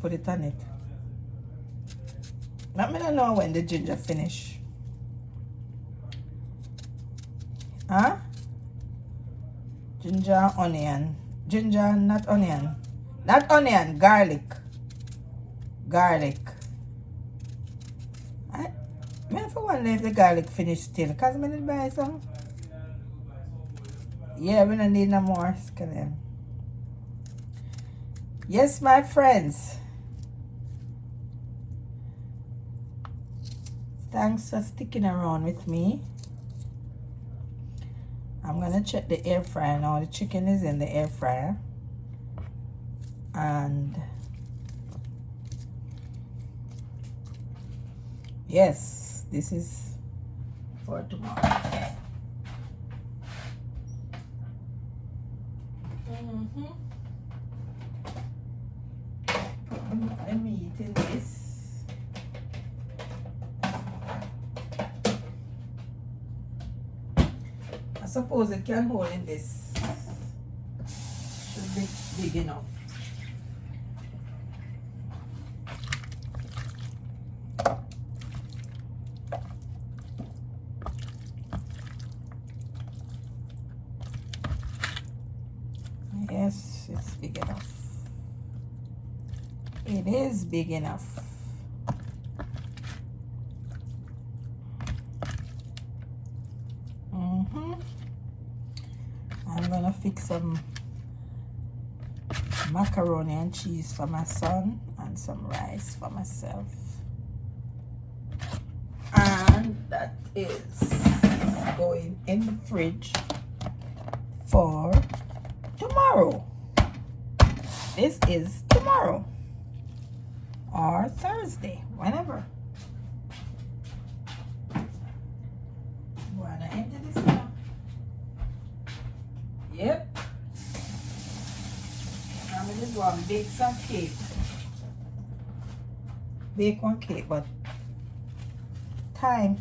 Put it on it. Let me know when the ginger finish. Huh? Ginger, onion. Ginger, not onion. Not onion, garlic. Garlic. I for wonder if the garlic finish still. Because I did buy some. Yeah, we don't need no more. Yes, my friends. Thanks for sticking around with me. I'm gonna check the air fryer now. The chicken is in the air fryer. And yes, this is for tomorrow. Let me eat in this. I suppose it can hold in this. Should be big enough. Yes, it's big enough. It is big enough. I'm gonna fix some macaroni and cheese for my son and some rice for myself. And that is going in the fridge for tomorrow. This is tomorrow or Thursday, whenever. I'm gonna empty this now. Yep. I'm just going to bake some cake. Bake one cake, but time.